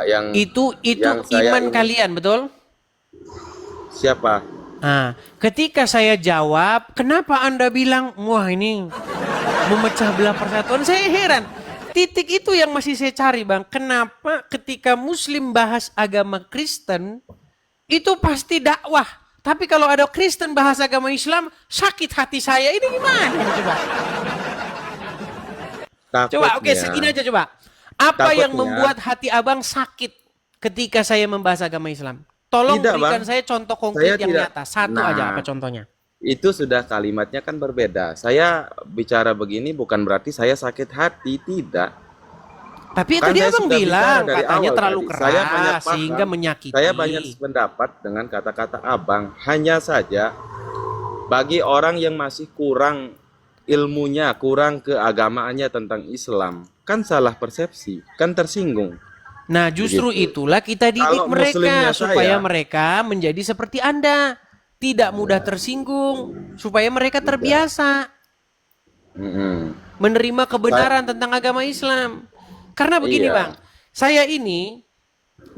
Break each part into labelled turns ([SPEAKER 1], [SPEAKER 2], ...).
[SPEAKER 1] Yang
[SPEAKER 2] Itu
[SPEAKER 1] saya
[SPEAKER 2] iman
[SPEAKER 1] ini
[SPEAKER 2] kalian, betul?
[SPEAKER 1] siapa?
[SPEAKER 2] Nah, ketika saya jawab, kenapa Anda bilang, wah ini memecah belah persatuan? Saya heran. Titik itu yang masih saya cari, Bang. Kenapa ketika Muslim bahas agama Kristen, itu pasti dakwah. Tapi kalau ada Kristen bahas agama Islam, sakit hati saya. Ini gimana ini coba? Coba, oke,
[SPEAKER 1] Takutnya,
[SPEAKER 2] ini aja coba. Apa yang
[SPEAKER 1] takutnya
[SPEAKER 2] membuat hati abang sakit ketika saya membahas agama Islam? Tolong
[SPEAKER 1] tidak, Bang.
[SPEAKER 2] berikan saya contoh
[SPEAKER 1] Saya
[SPEAKER 2] konkret yang
[SPEAKER 1] tidak.
[SPEAKER 2] nyata. Satu aja, apa
[SPEAKER 1] Nah,
[SPEAKER 2] contohnya?
[SPEAKER 1] itu sudah kalimatnya kan berbeda. Saya bicara begini bukan berarti saya sakit hati, tidak.
[SPEAKER 2] Tapi
[SPEAKER 1] Kan
[SPEAKER 2] tadi
[SPEAKER 1] saya
[SPEAKER 2] abang
[SPEAKER 1] sudah bicara
[SPEAKER 2] bilang
[SPEAKER 1] dari
[SPEAKER 2] katanya
[SPEAKER 1] awal
[SPEAKER 2] terlalu
[SPEAKER 1] tadi. Saya banyak
[SPEAKER 2] keras sehingga
[SPEAKER 1] paham, saya banyak
[SPEAKER 2] menyakiti.
[SPEAKER 1] sependapat dengan kata-kata Abang. Hanya saja bagi orang yang masih kurang ilmunya, kurang keagamaannya tentang Islam, kan salah persepsi, kan tersinggung,
[SPEAKER 2] Nah, justru
[SPEAKER 1] begitu.
[SPEAKER 2] itulah kita didik
[SPEAKER 1] Kalau muslimnya
[SPEAKER 2] mereka supaya
[SPEAKER 1] saya,
[SPEAKER 2] mereka menjadi seperti Anda. Tidak mudah tersinggung, supaya mereka
[SPEAKER 1] tidak.
[SPEAKER 2] terbiasa
[SPEAKER 1] Mm-mm.
[SPEAKER 2] menerima kebenaran
[SPEAKER 1] Saya,
[SPEAKER 2] tentang agama Islam. Karena begini,
[SPEAKER 1] iya,
[SPEAKER 2] Bang. Saya ini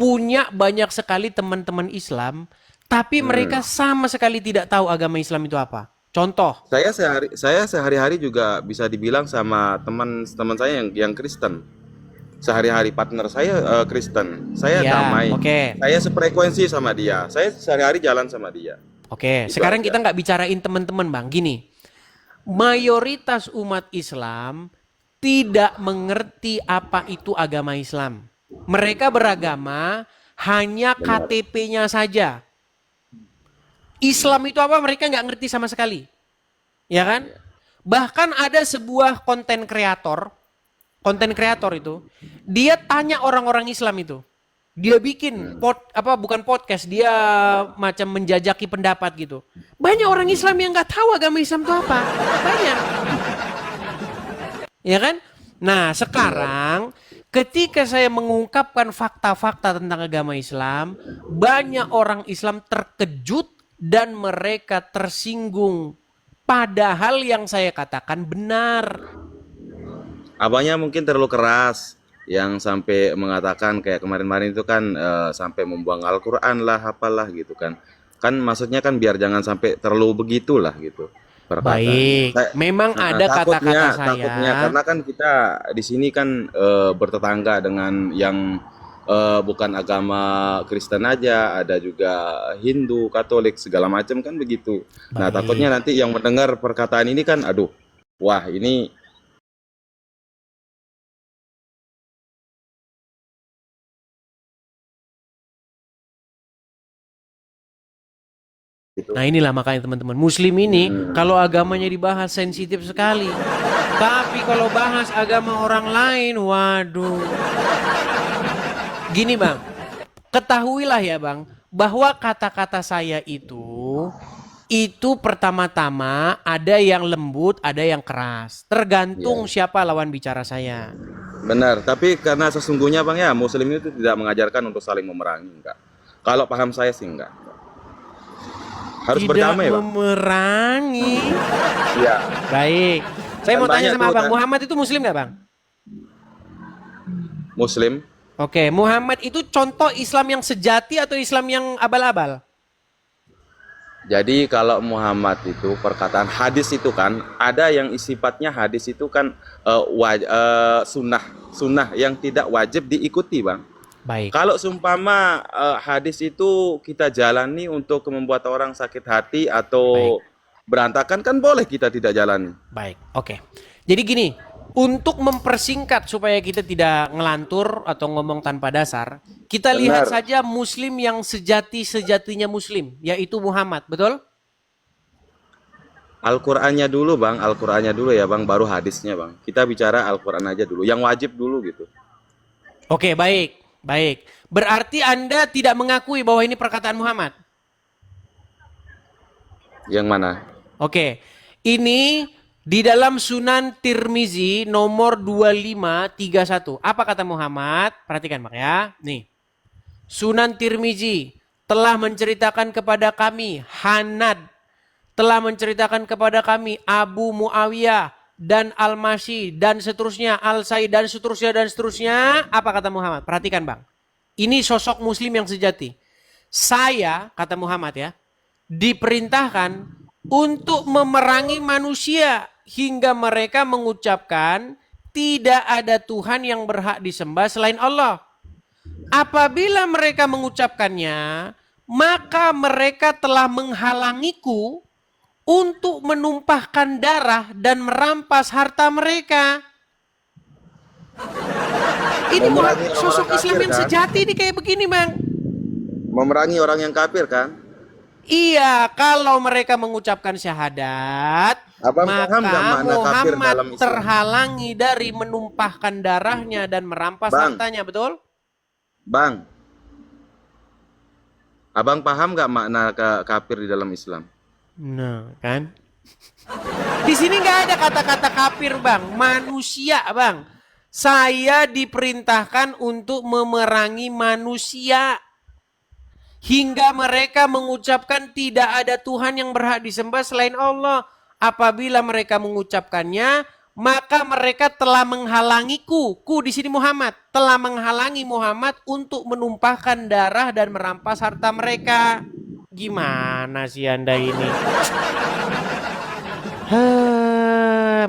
[SPEAKER 2] punya banyak sekali teman-teman Islam, tapi mereka
[SPEAKER 1] mm.
[SPEAKER 2] sama sekali tidak tahu agama Islam itu apa. Contoh,
[SPEAKER 1] Saya sehari-hari juga bisa dibilang sama teman-teman saya yang Kristen. Sehari-hari partner saya Kristen. Saya
[SPEAKER 2] ya,
[SPEAKER 1] damai.
[SPEAKER 2] oke.
[SPEAKER 1] Saya sefrekuensi sama dia. Saya sehari-hari jalan sama dia.
[SPEAKER 2] Oke,
[SPEAKER 1] Itu
[SPEAKER 2] sekarang
[SPEAKER 1] aja.
[SPEAKER 2] kita nggak bicarain teman-teman, Bang. Gini, mayoritas umat Islam tidak mengerti apa itu agama Islam. Mereka beragama hanya
[SPEAKER 1] Benar.
[SPEAKER 2] KTP-nya saja. Islam itu apa mereka nggak ngerti sama sekali. Ya kan?
[SPEAKER 1] Iya.
[SPEAKER 2] Bahkan ada sebuah konten kreator itu, dia tanya orang-orang Islam itu. Dia bikin
[SPEAKER 1] Hmm.
[SPEAKER 2] bukan podcast, dia macam menjajaki pendapat gitu. Banyak orang Islam yang nggak tahu agama Islam itu apa. Banyak. Ya kan? Nah,
[SPEAKER 1] Benar.
[SPEAKER 2] sekarang ketika saya mengungkapkan fakta-fakta tentang agama Islam, banyak orang Islam terkejut dan mereka tersinggung. Padahal yang saya katakan benar.
[SPEAKER 1] Abangnya mungkin terlalu keras yang sampai mengatakan kayak kemarin-kemarin itu kan sampai membuang Al-Qur'an lah apalah gitu kan. Kan maksudnya kan biar jangan sampai terlalu begitulah gitu perkataannya.
[SPEAKER 2] Baik, memang ada
[SPEAKER 1] Takutnya
[SPEAKER 2] kata-kata
[SPEAKER 1] takutnya
[SPEAKER 2] saya.
[SPEAKER 1] karena kan kita di sini kan bertetangga dengan yang bukan agama Kristen aja, ada juga Hindu, Katolik segala macam kan begitu. Nah, takutnya
[SPEAKER 2] Baik.
[SPEAKER 1] nanti yang mendengar perkataan ini kan aduh, wah ini gitu.
[SPEAKER 2] Nah inilah makanya teman-teman, Muslim ini kalau agamanya dibahas sensitif sekali. Tapi kalau bahas agama orang lain, waduh. Gini bang, ketahuilah ya bang, bahwa kata-kata saya itu pertama-tama ada yang lembut, ada yang keras.
[SPEAKER 1] Iya.
[SPEAKER 2] Tergantung siapa lawan bicara saya.
[SPEAKER 1] Benar, tapi karena sesungguhnya Bang ya, Muslim itu tidak mengajarkan untuk saling memerangi, enggak. Kalau paham saya sih enggak. Harus
[SPEAKER 2] Tidak
[SPEAKER 1] berdamai, Bang.
[SPEAKER 2] memerangi.
[SPEAKER 1] Iya.
[SPEAKER 2] Baik. Saya
[SPEAKER 1] Kan
[SPEAKER 2] mau tanya
[SPEAKER 1] banyak
[SPEAKER 2] sama
[SPEAKER 1] tuh
[SPEAKER 2] abang,
[SPEAKER 1] kan
[SPEAKER 2] Muhammad itu Muslim nggak bang?
[SPEAKER 1] Muslim.
[SPEAKER 2] Oke, Muhammad itu contoh Islam yang sejati atau Islam yang abal-abal?
[SPEAKER 1] Jadi kalau Muhammad itu perkataan hadis itu kan ada yang sifatnya hadis itu kan sunnah sunnah yang tidak wajib diikuti, Bang.
[SPEAKER 2] Baik,
[SPEAKER 1] Kalau seumpama hadis itu kita jalani untuk membuat orang sakit hati
[SPEAKER 2] baik,
[SPEAKER 1] atau berantakan kan boleh kita tidak jalani.
[SPEAKER 2] baik. Oke. Jadi gini, untuk mempersingkat supaya kita tidak ngelantur atau ngomong tanpa dasar, kita lihat
[SPEAKER 1] Benar.
[SPEAKER 2] saja Muslim yang sejati-sejatinya Muslim, yaitu Muhammad, betul?
[SPEAKER 1] Al-Qur'annya dulu, Bang. Al-Qur'annya dulu ya, Bang, baru hadisnya, Bang. Kita bicara Al-Qur'an aja dulu. Yang wajib dulu gitu.
[SPEAKER 2] Oke, baik, baik. Berarti Anda tidak mengakui bahwa ini perkataan Muhammad?
[SPEAKER 1] Yang mana?
[SPEAKER 2] Oke, ini di dalam Sunan Tirmizi nomor 2531. Apa kata Muhammad? Perhatikan Bang ya. Nih, Sunan Tirmizi telah menceritakan kepada kami Hanad, telah menceritakan kepada kami Abu Muawiyah dan Al-Masih dan seterusnya, Al-Said dan seterusnya dan seterusnya. Apa kata Muhammad? Perhatikan Bang. Ini sosok muslim yang sejati. Saya, kata Muhammad ya, diperintahkan untuk memerangi manusia hingga mereka mengucapkan tidak ada Tuhan yang berhak disembah selain Allah. Apabila mereka mengucapkannya, maka mereka telah menghalangiku untuk menumpahkan darah dan merampas harta mereka. Ini
[SPEAKER 1] Memerangi
[SPEAKER 2] sosok
[SPEAKER 1] orang-orang
[SPEAKER 2] Islam
[SPEAKER 1] kafir,
[SPEAKER 2] yang
[SPEAKER 1] kan?
[SPEAKER 2] sejati nih kayak begini, Bang.
[SPEAKER 1] Memerangi orang yang kafir kan?
[SPEAKER 2] Iya, kalau mereka mengucapkan syahadat,
[SPEAKER 1] Abang paham nggak
[SPEAKER 2] maka
[SPEAKER 1] makna kafir
[SPEAKER 2] Muhammad
[SPEAKER 1] dalam Islam?
[SPEAKER 2] terhalangi dari menumpahkan darahnya dan merampas
[SPEAKER 1] Bang.
[SPEAKER 2] hartanya, betul?
[SPEAKER 1] Bang, abang paham nggak makna kafir di dalam Islam?
[SPEAKER 2] Nah, kan? Di sini nggak ada kata-kata kafir, Bang. Manusia, Bang. Saya diperintahkan untuk memerangi manusia hingga mereka mengucapkan tidak ada Tuhan yang berhak disembah selain Allah. Apabila mereka mengucapkannya, maka mereka telah menghalangiku. Ku di sini Muhammad telah menghalangi Muhammad untuk menumpahkan darah dan merampas harta mereka. Gimana sih Anda ini?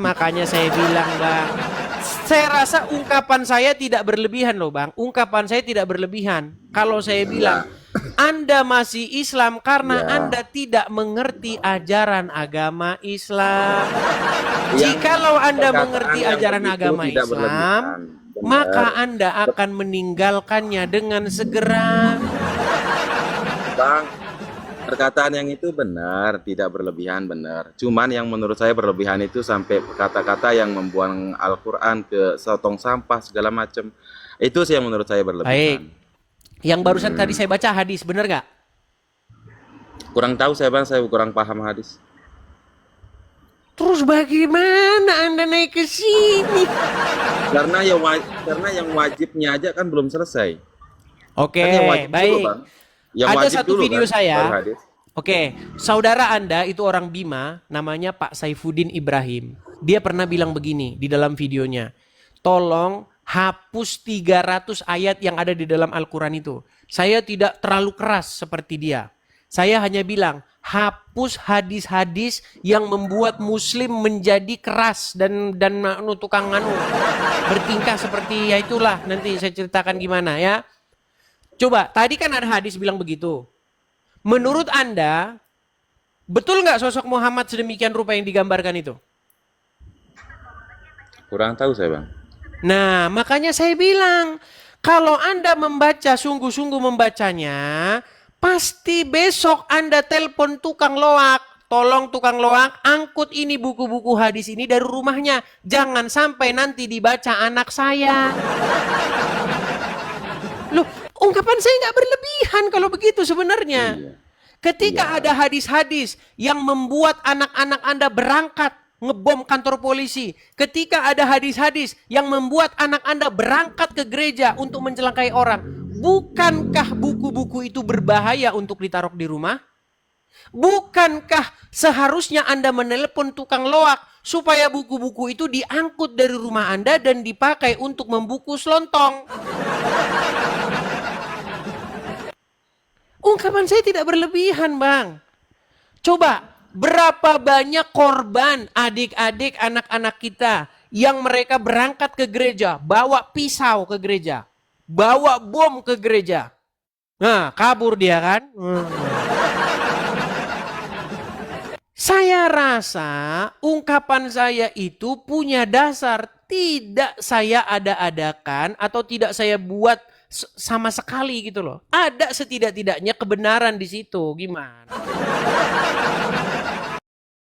[SPEAKER 2] Makanya saya bilang, Bang. Saya rasa ungkapan saya tidak berlebihan loh, Bang. Ungkapan saya tidak berlebihan. Kalau saya bilang, Anda masih Islam karena
[SPEAKER 1] Ya.
[SPEAKER 2] Anda tidak mengerti ajaran agama Islam.
[SPEAKER 1] Yang
[SPEAKER 2] Jikalau Anda
[SPEAKER 1] perkataan
[SPEAKER 2] mengerti
[SPEAKER 1] yang
[SPEAKER 2] ajaran
[SPEAKER 1] begitu
[SPEAKER 2] agama
[SPEAKER 1] tidak
[SPEAKER 2] Islam,
[SPEAKER 1] berlebihan. Benar.
[SPEAKER 2] maka Anda akan meninggalkannya dengan segera.
[SPEAKER 1] Bang, perkataan yang itu benar, tidak berlebihan, benar. Cuman yang menurut saya berlebihan itu sampai kata-kata yang membuang Al-Quran ke tong sampah segala macam. Itu sih yang menurut saya berlebihan.
[SPEAKER 2] Baik. Yang barusan tadi saya baca hadis, benar nggak?
[SPEAKER 1] Kurang tahu saya, Bang, saya kurang paham hadis.
[SPEAKER 2] Terus bagaimana Anda naik ke sini?
[SPEAKER 1] Karena yang wajibnya aja kan belum selesai.
[SPEAKER 2] Oke,
[SPEAKER 1] Kan yang wajib dulu,
[SPEAKER 2] baik.
[SPEAKER 1] Bang. Yang
[SPEAKER 2] Ada
[SPEAKER 1] wajib
[SPEAKER 2] satu
[SPEAKER 1] dulu,
[SPEAKER 2] video
[SPEAKER 1] kan,
[SPEAKER 2] saya.
[SPEAKER 1] baru hadis.
[SPEAKER 2] Oke, saudara Anda itu orang Bima, namanya Pak Saifuddin Ibrahim. Dia pernah bilang begini di dalam videonya. Tolong hapus 300 ayat yang ada di dalam Al-Quran itu. Saya tidak terlalu keras seperti dia. Saya hanya bilang, hapus hadis-hadis yang membuat Muslim menjadi keras dan tukang bertingkah seperti ya itulah. Nanti saya ceritakan gimana ya. Coba, tadi kan ada hadis bilang begitu. Menurut Anda, betul nggak sosok Muhammad sedemikian rupa yang digambarkan itu?
[SPEAKER 1] Kurang tahu saya, Bang.
[SPEAKER 2] Nah, makanya saya bilang, kalau Anda membaca, sungguh-sungguh membacanya, pasti besok Anda telepon tukang loak. Tolong tukang loak, angkut ini buku-buku hadis ini dari rumahnya. Jangan sampai nanti dibaca anak saya. Loh, ungkapan saya nggak berlebihan kalau begitu sebenarnya.
[SPEAKER 1] Iya.
[SPEAKER 2] Ketika ada hadis-hadis yang membuat anak-anak Anda berangkat ngebom kantor polisi. Ketika ada hadis-hadis yang membuat anak Anda berangkat ke gereja untuk mencelakai orang. Bukankah buku-buku itu berbahaya untuk ditaruh di rumah? Bukankah seharusnya Anda menelepon tukang loak supaya buku-buku itu diangkut dari rumah Anda dan dipakai untuk membungkus lontong? Ungkapan saya tidak berlebihan, Bang. Coba, berapa banyak korban adik-adik anak-anak kita yang mereka berangkat ke gereja, bawa pisau ke gereja, bawa bom ke gereja. Nah, kabur dia kan? Saya rasa ungkapan saya itu punya dasar, tidak saya ada-adakan atau tidak saya buat sama sekali gitu loh. Ada setidak-tidaknya kebenaran di situ. Gimana?